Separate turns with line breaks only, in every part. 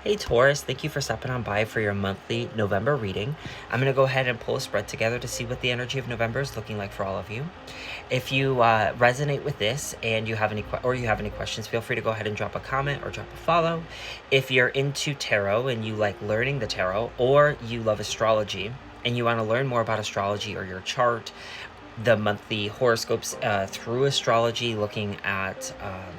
Hey Taurus, thank you for stopping on by for your monthly November reading. I'm going to go ahead and pull a spread together to see what the energy of November is looking like for all of you. If you resonate with this and you have any questions, feel free to go ahead and drop a comment or drop a follow. If you're into tarot and you like learning the tarot, or you love astrology and you want to learn more about astrology or your chart, the monthly horoscopes through astrology, looking at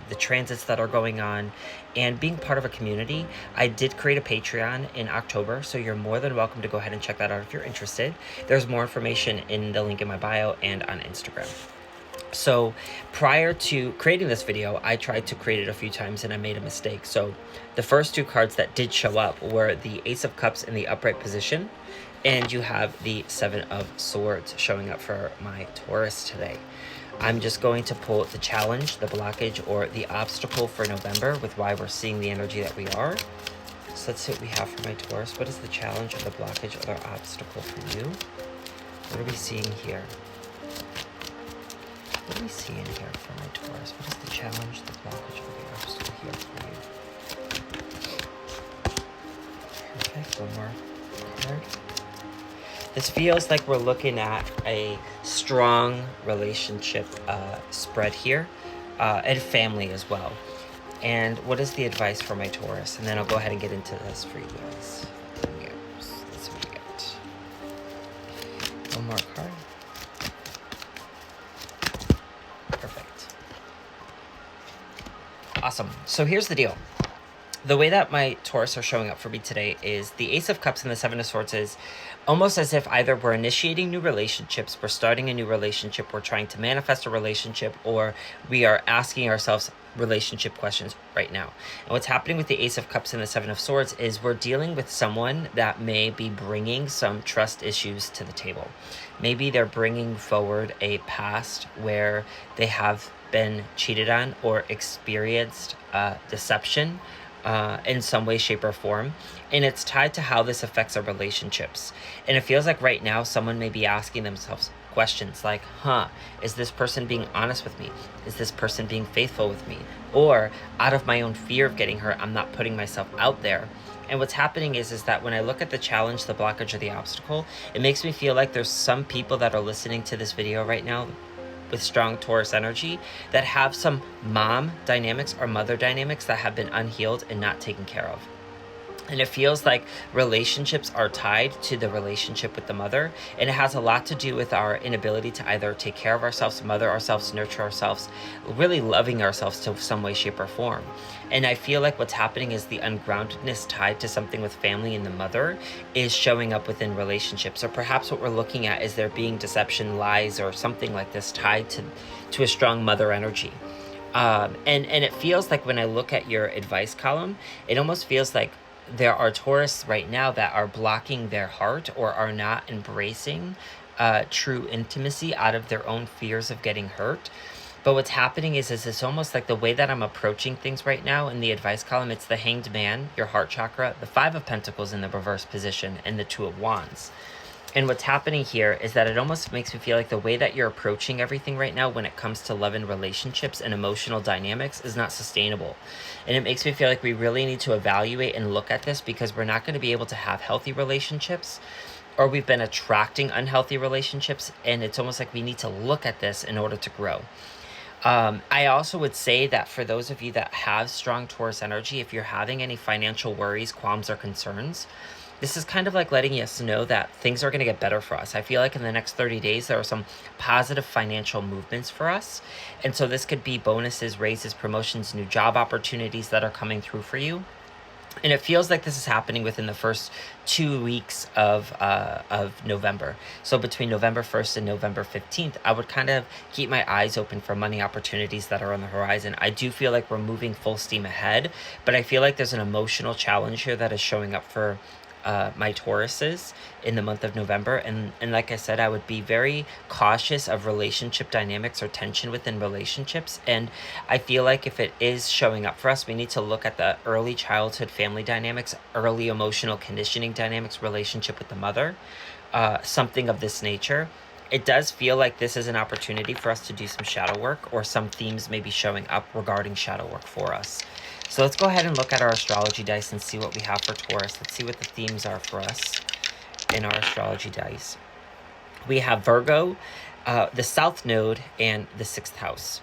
the transits that are going on, and being part of a community. I did create a Patreon in October, so you're more than welcome to go ahead and check that out if you're interested. There's more information in the link in my bio and on Instagram. So prior to creating this video, I tried to create it a few times and I made a mistake. So the first two cards that did show up were the Ace of Cups in the upright position, and you have the Seven of Swords showing up for my Taurus today. I'm just going to pull the challenge, the blockage, or the obstacle for November with why we're seeing the energy that we are. So let's see what we have for my Taurus. What is the challenge or the blockage or the obstacle for you? What are we seeing here? What do we see in here for my Taurus? What is the challenge, the blockage, or the obstacle here for you? Perfect. One more card. This feels like we're looking at a strong relationship spread here, and family as well. And what is the advice for my Taurus? And then I'll go ahead and get into this for you guys. Let's see what we get. One more card. Perfect. Awesome. So here's the deal. The way that my Taurus are showing up for me today is the Ace of Cups and the Seven of Swords is almost as if either we're initiating new relationships, we're starting a new relationship, we're trying to manifest a relationship, or we are asking ourselves relationship questions right now. And what's happening with the Ace of Cups and the Seven of Swords is we're dealing with someone that may be bringing some trust issues to the table. Maybe they're bringing forward a past where they have been cheated on or experienced deception in some way, shape, or form. And it's tied to how this affects our relationships. And it feels like right now someone may be asking themselves questions like, is this person being honest with me? Is this person being faithful with me? Or out of my own fear of getting hurt, I'm not putting myself out there. And what's happening is that when I look at the challenge, the blockage, or the obstacle, it makes me feel like there's some people that are listening to this video right now with strong Taurus energy that have some mom dynamics or mother dynamics that have been unhealed and not taken care of. And it feels like relationships are tied to the relationship with the mother. And it has a lot to do with our inability to either take care of ourselves, mother ourselves, nurture ourselves, really loving ourselves to some way, shape, or form. And I feel like what's happening is the ungroundedness tied to something with family and the mother is showing up within relationships. Or perhaps what we're looking at is there being deception, lies, or something like this tied to a strong mother energy. And it feels like when I look at your advice column, it almost feels like there are Taurus right now that are blocking their heart or are not embracing true intimacy out of their own fears of getting hurt. But what's happening is it's almost like the way that I'm approaching things right now in the advice column, it's the Hanged Man, your heart chakra, the Five of Pentacles in the reverse position, and the Two of Wands. And what's happening here is that it almost makes me feel like the way that you're approaching everything right now when it comes to love and relationships and emotional dynamics is not sustainable. And it makes me feel like we really need to evaluate and look at this, because we're not going to be able to have healthy relationships, or we've been attracting unhealthy relationships. And it's almost like we need to look at this in order to grow. I also would say that for those of you that have strong Taurus energy, if you're having any financial worries, qualms, or concerns, this is kind of like letting us know that things are going to get better for us. I feel like in the next 30 days, there are some positive financial movements for us. And so this could be bonuses, raises, promotions, new job opportunities that are coming through for you. And it feels like this is happening within the first 2 weeks of November. So between November 1st and November 15th, I would kind of keep my eyes open for money opportunities that are on the horizon. I do feel like we're moving full steam ahead, but I feel like there's an emotional challenge here that is showing up for my Tauruses in the month of November. And like I said, I would be very cautious of relationship dynamics or tension within relationships. And I feel like if it is showing up for us, we need to look at the early childhood family dynamics, early emotional conditioning dynamics, relationship with the mother, something of this nature. It does feel like this is an opportunity for us to do some shadow work, or some themes may be showing up regarding shadow work for us. So let's go ahead and look at our astrology dice and see what we have for Taurus. Let's see what the themes are for us in our astrology dice. We have Virgo, the South Node, and the 6th house.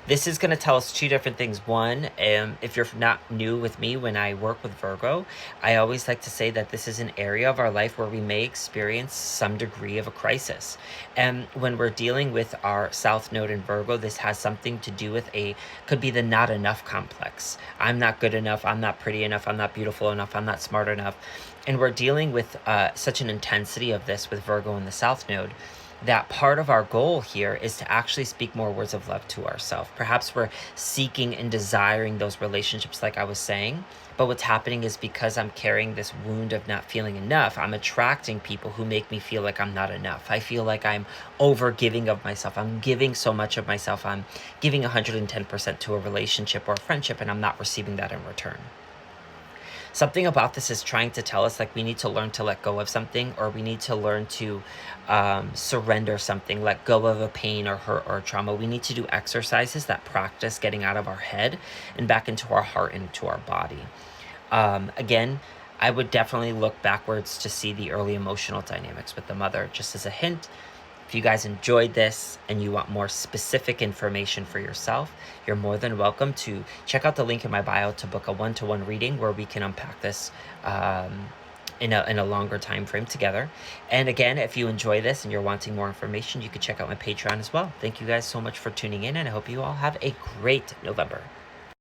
This is going to tell us two different things. One, if you're not new with me, when I work with Virgo, I always like to say that this is an area of our life where we may experience some degree of a crisis. And when we're dealing with our South Node in Virgo, this has something to do with could be the not enough complex. I'm not good enough. I'm not pretty enough. I'm not beautiful enough. I'm not smart enough. And we're dealing with such an intensity of this with Virgo in the South Node, that part of our goal here is to actually speak more words of love to ourselves. Perhaps we're seeking and desiring those relationships, like I was saying, but what's happening is because I'm carrying this wound of not feeling enough, I'm attracting people who make me feel like I'm not enough. I feel like I'm over giving of myself. I'm giving so much of myself. I'm giving 110% to a relationship or a friendship, and I'm not receiving that in return. Something about this is trying to tell us, like, we need to learn to let go of something, or we need to learn to surrender something, let go of a pain or hurt or trauma. We need to do exercises that practice getting out of our head and back into our heart and into our body. Again, I would definitely look backwards to see the early emotional dynamics with the mother, just as a hint. If you guys enjoyed this and you want more specific information for yourself, you're more than welcome to check out the link in my bio to book a one-to-one reading where we can unpack this in a longer time frame together. And again, if you enjoy this and you're wanting more information, you can check out my Patreon as well. Thank you guys so much for tuning in, and I hope you all have a great November.